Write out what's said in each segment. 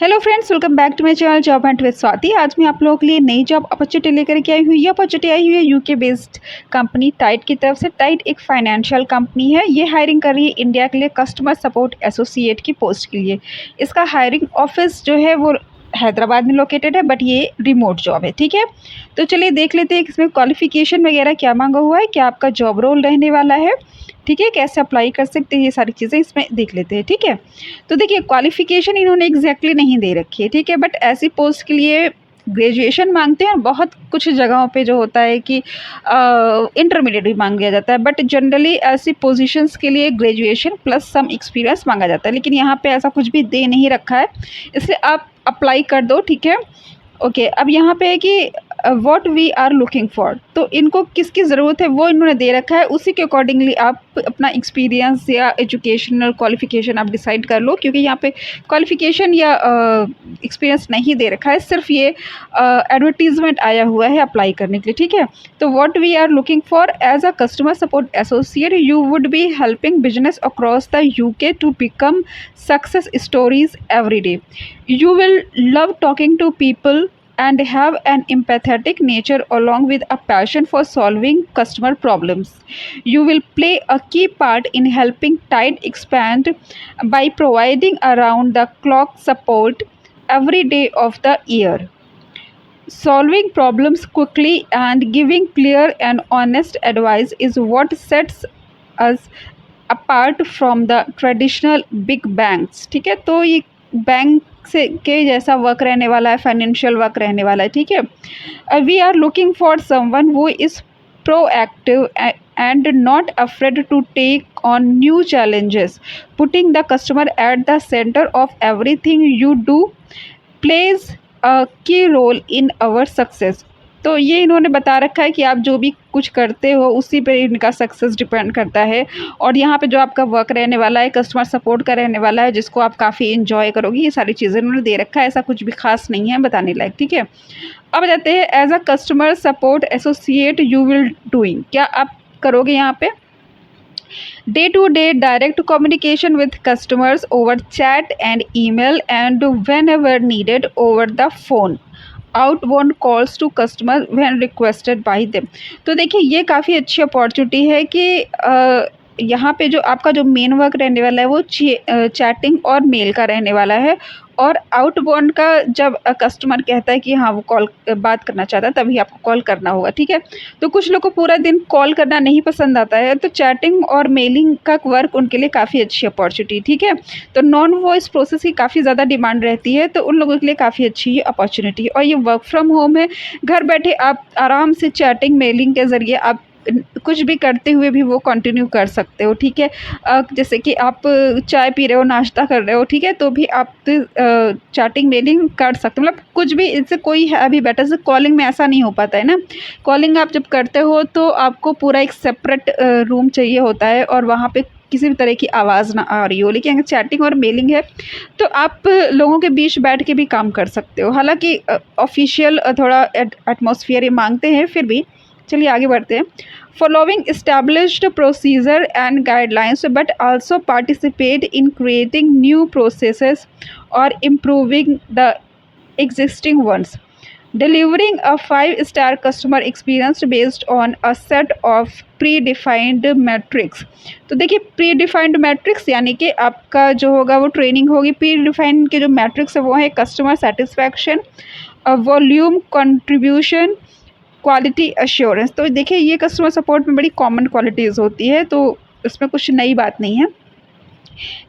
Hello friends, welcome back to my channel job hunt with Swati. आज मैं आप लोगों के लिए नई जॉब अपॉर्चुनिटी लेकर के आई हुई। ये अपॉर्चुनिटी आई हुई है यूके बेस्ड कंपनी टाइड की तरफ से। टाइड एक फाइनेंशियल कंपनी है। ये हायरिंग कर रही है इंडिया के लिए कस्टमर सपोर्ट एसोसिएट की पोस्ट के लिए। इसका हायरिंग ऑफिस जो है वो हैदराबाद में लोकेटेड है, बट ये रिमोट जॉब है। ठीक है, तो चलिए देख लेते हैं इसमें क्वालिफिकेशन वगैरह क्या मांगा हुआ है, क्या आपका जॉब रोल रहने वाला है। ठीक है, कैसे अप्लाई कर सकते हैं, ये सारी चीज़ें इसमें देख लेते हैं। ठीक है, तो देखिए क्वालिफिकेशन इन्होंने एग्जैक्टली नहीं दे रखी है। ठीक है, बट ऐसी पोस्ट के लिए ग्रेजुएशन मांगते हैं और बहुत कुछ जगहों पे जो होता है कि इंटरमीडिएट भी मांग लिया जाता है, बट जनरली ऐसी पोजीशंस के लिए ग्रेजुएशन प्लस सम एक्सपीरियंस मांगा जाता है। लेकिन यहाँ पे ऐसा कुछ भी दे नहीं रखा है, इसलिए आप अप्लाई कर दो। ठीक है, ओके। अब यहाँ पे है कि what we are looking for, तो इनको किसकी ज़रूरत है वो इन्होंने दे रखा है। उसी के अकॉर्डिंगली आप अपना एक्सपीरियंस या एजुकेशनल क्वालिफिकेशन आप डिसाइड कर लो, क्योंकि यहाँ पे क्वालिफिकेशन या एक्सपीरियंस नहीं दे रखा है, सिर्फ ये एडवर्टीजमेंट आया हुआ है अप्लाई करने के लिए। ठीक है, तो what we are looking for as a customer support associate, you would be helping business across the UK to become success stories every day. You will love talking to people and have an empathetic nature along with a passion for solving customer problems. You will play a key part in helping Tide expand by providing around the clock support every day of the year. Solving problems quickly and giving clear and honest advice is what sets us apart from the traditional big banks. ठीक है, तो ये bank से के जैसा work रहने वाला है, फाइनेंशियल वर्क रहने वाला है। ठीक है, we are looking for someone who is proactive and not afraid to take on new challenges. Putting the customer at the center of everything you do plays a key role in our success. तो ये इन्होंने बता रखा है कि आप जो भी कुछ करते हो उसी पे इनका सक्सेस डिपेंड करता है। और यहाँ पे जो आपका वर्क रहने वाला है कस्टमर सपोर्ट का रहने वाला है, जिसको आप काफ़ी इन्जॉय करोगे। ये सारी चीज़ें इन्होंने दे रखा है, ऐसा कुछ भी खास नहीं है बताने लायक। ठीक है, अब जाते हैं as a customer support associate you will doing, क्या आप करोगे यहाँ पे day to day direct communication with customers over chat and email and whenever needed over the phone, outbound calls to customer when requested by them. तो देखिए ये काफ़ी अच्छी अपॉर्चुनिटी है कि यहाँ पे जो आपका जो मेन वर्क रहने वाला है वो चैटिंग और मेल का रहने वाला है। और आउटबाउंड का जब कस्टमर कहता है कि हाँ वो कॉल बात करना चाहता है तभी आपको कॉल करना होगा। ठीक है, तो कुछ लोग को पूरा दिन कॉल करना नहीं पसंद आता है, तो चैटिंग और मेलिंग का वर्क उनके लिए काफ़ी अच्छी अपॉर्चुनिटी। ठीक है, तो नॉन वॉइस प्रोसेस की काफ़ी ज़्यादा डिमांड रहती है, तो उन लोगों के लिए काफ़ी अच्छी अपॉर्चुनिटी। और ये वर्क फ्रॉम होम है, घर बैठे आप आराम से चैटिंग मेलिंग के ज़रिए आप कुछ भी करते हुए भी वो कंटिन्यू कर सकते हो। ठीक है, जैसे कि आप चाय पी रहे हो, नाश्ता कर रहे हो, ठीक है, तो भी आप चैटिंग मेलिंग कर सकते हो। मतलब कुछ भी इससे कोई है अभी बेटर से कॉलिंग में ऐसा नहीं हो पाता है ना। कॉलिंग आप जब करते हो तो आपको पूरा एक सेपरेट रूम चाहिए होता है और वहाँ पे किसी भी तरह की आवाज़ ना आ रही हो। लेकिन अगर चैटिंग और मेलिंग है तो आप लोगों के बीच बैठ के भी काम कर सकते हो। हालांकि ऑफिशियल थोड़ा एटमॉस्फेयर ये मांगते हैं, फिर भी चलिए आगे बढ़ते हैं। Following established procedure and guidelines but also participate in creating new processes और improving the existing ones, delivering a 5-star customer experience based on a set of predefined metrics। तो देखिए प्री-डिफाइंड मैट्रिक्स यानी कि आपका जो होगा वो ट्रेनिंग होगी। प्री-डिफाइंड के जो मैट्रिक्स है वो है customer satisfaction, volume, contribution, quality assurance. तो देखिए ये कस्टमर सपोर्ट में बड़ी कॉमन क्वालिटीज़ होती है, तो इसमें कुछ नई बात नहीं है।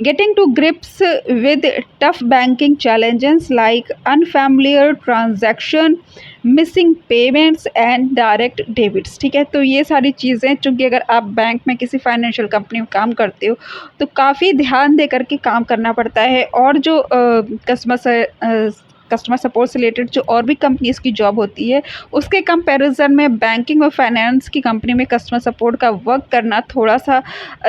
Getting to grips with tough banking challenges like unfamiliar transaction, missing payments and direct debits। ठीक है, तो ये सारी चीज़ें चूँकि अगर आप बैंक में किसी फाइनेंशियल कंपनी में काम करते हो तो काफ़ी ध्यान दे करके काम करना पड़ता है। और जो कस्टमर सपोर्ट से रिलेटेड जो और भी कंपनीज की जॉब होती है उसके कंपैरिजन में बैंकिंग और फाइनेंस की कंपनी में कस्टमर सपोर्ट का वर्क करना थोड़ा सा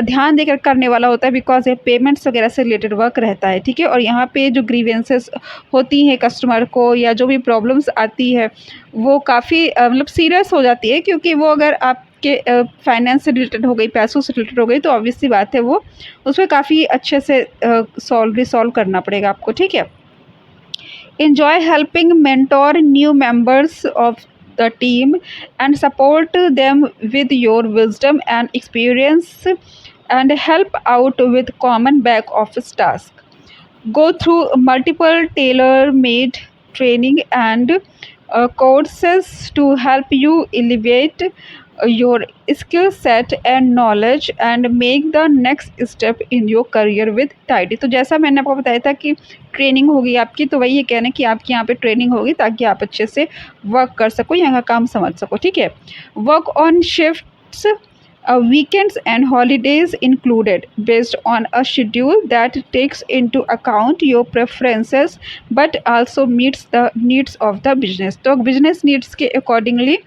ध्यान देकर करने वाला होता है, बिकॉज ये पेमेंट्स वगैरह से रिलेटेड वर्क रहता है। ठीक है, और यहाँ पे जो ग्रीवेंसेस होती हैं कस्टमर को या जो भी प्रॉब्लम्स आती है वो काफ़ी मतलब सीरियस हो जाती है, क्योंकि वो अगर आप के फाइनेंस से रिलेटेड हो गई, पैसों से रिलेटेड हो गई, तो ऑब्वियस सी बात है वो उसमें काफ़ी अच्छे से रिसॉल्व करना पड़ेगा आपको। ठीक है, enjoy helping mentor new members of the team and support them with your wisdom and experience and help out with common back office tasks. Go through multiple tailor made training and courses to help you elevate your skill set and knowledge and make the next step in your career with tidy। तो जैसा मैंने आपको बताया था कि training होगी आपकी, तो वही ये कहना है कि आपकी यहाँ पे ट्रेनिंग होगी ताकि आप अच्छे से वर्क कर सको, यहाँ का काम समझ सको। ठीक है, work on shifts, weekends and holidays included based on a schedule that takes into account your preferences but also meets the needs of the business। तो बिजनेस नीड्स के अकॉर्डिंगली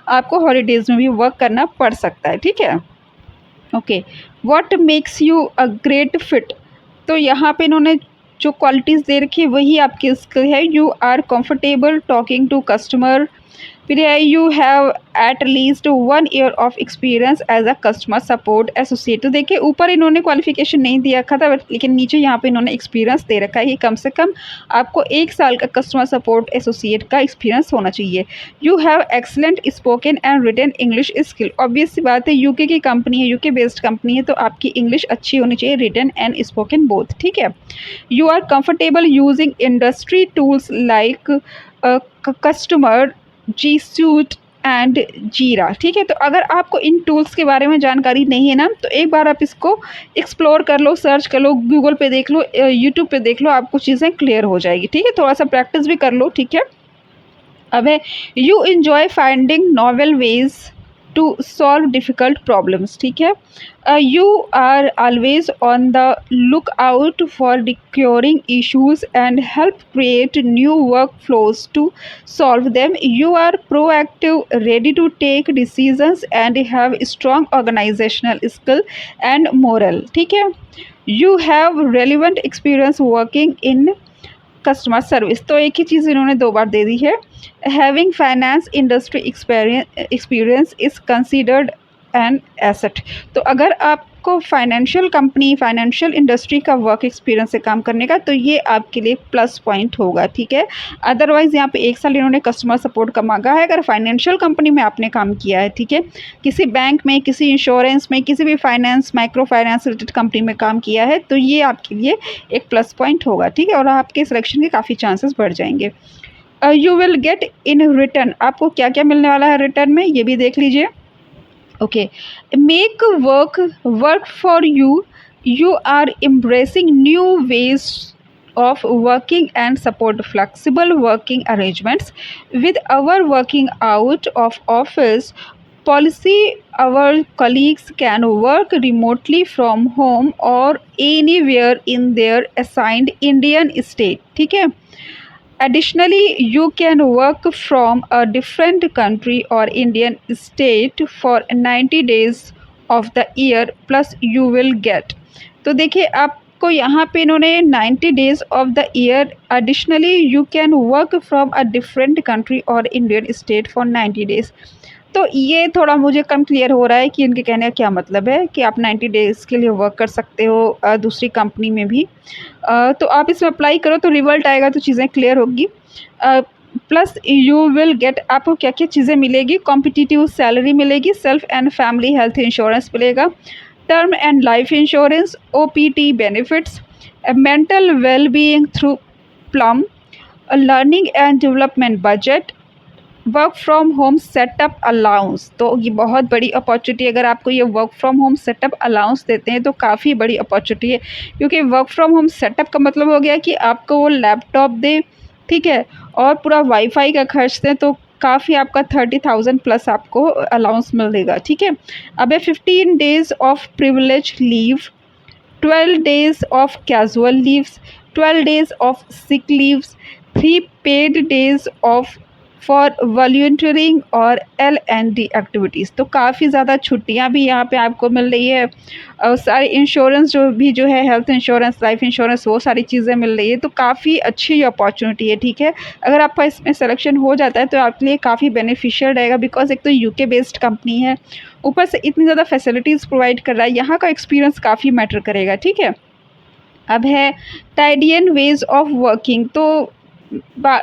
आपको हॉलीडेज में भी वर्क करना पड़ सकता है। ठीक है, okay, what makes you a great fit, तो यहाँ पे इन्होंने जो क्वालिटीज़ दे रखी है वही आपकी स्किल है। You are comfortable talking to customer, फिर है you have at least 1 year of experience as a customer support associate. तो देखिए ऊपर इन्होंने क्वालिफिकेशन नहीं दिया रखा था, लेकिन नीचे यहाँ पे इन्होंने एक्सपीरियंस दे रखा है कि कम से कम आपको 1 साल का कस्टमर सपोर्ट एसोसिएट का एक्सपीरियंस होना चाहिए। You have excellent spoken and written English skill, obvious सी बात है, यूके की कंपनी है, यूके बेस्ड कंपनी है, तो आपकी इंग्लिश अच्छी होनी चाहिए, रिटन एंड स्पोकन बोथ। ठीक है, you are comfortable using industry tools like customer G Suite and Jira. ठीक है, तो अगर आपको इन टूल्स के बारे में जानकारी नहीं है ना, तो एक बार आप इसको एक्सप्लोर कर लो, सर्च कर लो, गूगल पे देख लो, यूट्यूब पे देख लो, आपको चीज़ें क्लियर हो जाएगी। ठीक है, थोड़ा सा प्रैक्टिस भी कर लो। ठीक है, अब है you enjoy finding novel ways to solve difficult problems. ठीक है, you are always on the lookout for recurring issues and help create new workflows to solve them. You are proactive, ready to take decisions and have strong organisational skill and moral. ठीक है, you have relevant experience working in customer service, तो एक ही चीज़ इन्होंने 2 बार दे दी है। Having finance industry experience is considered an asset, तो अगर आपको financial company, financial industry का वर्क एक्सपीरियंस से काम करने का, तो ये आपके लिए प्लस पॉइंट होगा। ठीक है, अदरवाइज़ यहाँ पे 1 साल इन्होंने कस्टमर सपोर्ट का मांगा है। अगर फाइनेंशियल कंपनी में आपने काम किया है, ठीक है, किसी बैंक में, किसी इंश्योरेंस में, किसी भी finance, micro finance related company में काम किया है, तो ये आपके लिए एक प्लस पॉइंट होगा। ठीक है, और आपके सिलेक्शन के काफ़ी चांसेस बढ़ जाएंगे। You will get in return, आपको क्या क्या मिलने वाला है रिटर्न में, ये भी देख लीजिए। Okay, make work for you, you are embracing new ways of working and support flexible working arrangements. With our working out of office policy, our colleagues can work remotely from home or anywhere in their assigned Indian state। ठीक है, additionally, you can work from a different country or Indian state for 90 days of the year plus you will get। तो देखिए आपको यहाँ पे इन्होंने 90 days of the year, additionally you can work from a different country और Indian state for 90 days. तो ये थोड़ा मुझे कम क्लियर हो रहा है कि इनके कहने का क्या मतलब है कि आप 90 डेज़ के लिए वर्क कर सकते हो दूसरी कंपनी में भी। तो आप इसमें अप्लाई करो तो रिजल्ट आएगा तो चीज़ें क्लियर होगी। प्लस यू विल गेट, आपको क्या क्या चीज़ें मिलेगी, कॉम्पिटिटिव सैलरी मिलेगी, self and family health insurance मिलेगा, term and life insurance, OPT benefits, mental wellbeing through Plum, learning and development budget, work from home setup allowance. तो ये बहुत बड़ी अपॉर्चुनिटी, अगर आपको ये work from home setup allowance देते हैं तो काफ़ी बड़ी अपॉर्चुनिटी है, क्योंकि वर्क फ्रॉम होम सेटअप का मतलब हो गया कि आपको वो लैपटॉप दे, ठीक है, और पूरा वाईफाई का खर्च दें, तो काफ़ी आपका 30,000 प्लस आपको अलाउंस मिलेगा। ठीक है, अब 15 days of privilege leave, 12 days of casual leaves, 12 days of sick leaves, 3 paid days of for volunteering और L&D एक्टिविटीज़। तो काफ़ी ज़्यादा छुट्टियां भी यहाँ पे आपको मिल रही है, और सारी इंश्योरेंस जो है, हेल्थ इंश्योरेंस, लाइफ इंश्योरेंस, वो सारी चीज़ें मिल रही है। तो काफ़ी अच्छी अपॉर्चुनिटी है। ठीक है, अगर आपका इसमें सिलेक्शन हो जाता है तो आपके लिए काफ़ी बेनिफिशियल रहेगा, बिकॉज एक तो यूके बेस्ड कंपनी है, ऊपर से इतनी ज़्यादा फैसिलिटीज़ प्रोवाइड कर रहा है, यहाँ का एक्सपीरियंस काफ़ी मैटर करेगा। ठीक है, अब है टाइडियन वेज ऑफ वर्किंग। तो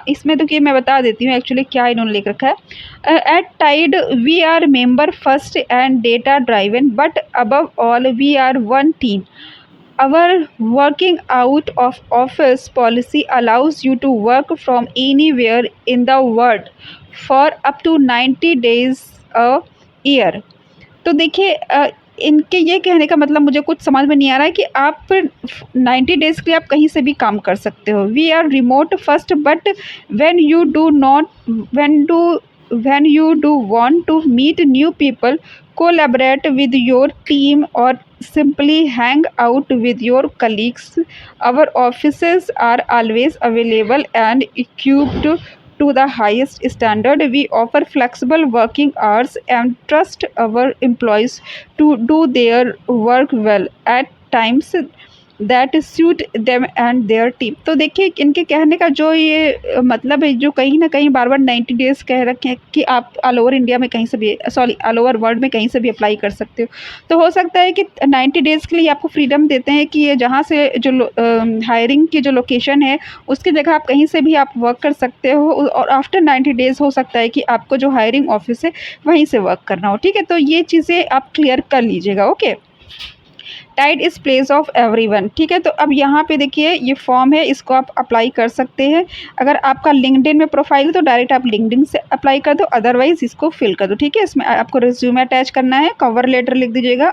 इसमें तो कि मैं बता देती हूँ एक्चुअली क्या इन्होंने लिख रखा है। At Tide we are member first and data driven but above all we are one team. Our working out of office policy allows you to work from anywhere in the world for up to 90 days a year। तो देखिए इनके ये कहने का मतलब मुझे कुछ समझ में नहीं आ रहा है कि आप 90 डेज़ के लिए आप कहीं से भी काम कर सकते हो। We are remote first but when you do not when you do want to meet new people, collaborate with your team or simply hang out with your colleagues, our offices are always available and equipped to the highest standard। We offer flexible working hours and trust our employees to do their work well at times that suit them and their team. तो देखिए इनके कहने का जो ये मतलब है, जो कहीं ना कहीं बार बार 90 डेज़ कह रखे हैं कि आप ऑल ओवर इंडिया में कहीं से भी, सॉरी ऑल ओवर वर्ल्ड में कहीं से भी अप्लाई कर सकते हो। तो हो सकता है कि 90 डेज़ के लिए आपको फ्रीडम देते हैं कि ये जहाँ से जो हायरिंग की जो लोकेशन है उसकी जगह आप कहीं से भी आप वर्क कर सकते हो, और आफ्टर 90 डेज़ हो सकता है कि आपको जो हायरिंग ऑफिस है वहीं से वर्क करना हो। ठीक है, तो ये चीज़ें आप क्लियर कर लीजिएगा। Okay, Tide is place of everyone. ठीक है, तो अब यहाँ पे देखिए ये फॉर्म है, इसको आप अप्लाई कर सकते हैं। अगर आपका लिंक्डइन में प्रोफाइल है तो डायरेक्ट आप लिंक्डइन से अप्लाई कर दो, अदरवाइज़ इसको फिल कर दो। ठीक है, इसमें आपको रिज्यूमे अटैच करना है, कवर लेटर लिख दीजिएगा,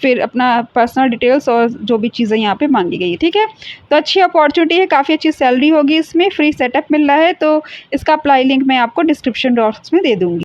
फिर अपना पर्सनल डिटेल्स और जो भी चीज़ें यहाँ पे मांगी गई है। ठीक है, तो अच्छी अपॉर्चुनिटी है, काफ़ी अच्छी सैलरी होगी इसमें, फ्री सेटअप मिल रहा है। तो इसका अप्लाई लिंक मैं आपको डिस्क्रिप्शन बॉक्स में दे दूँगी।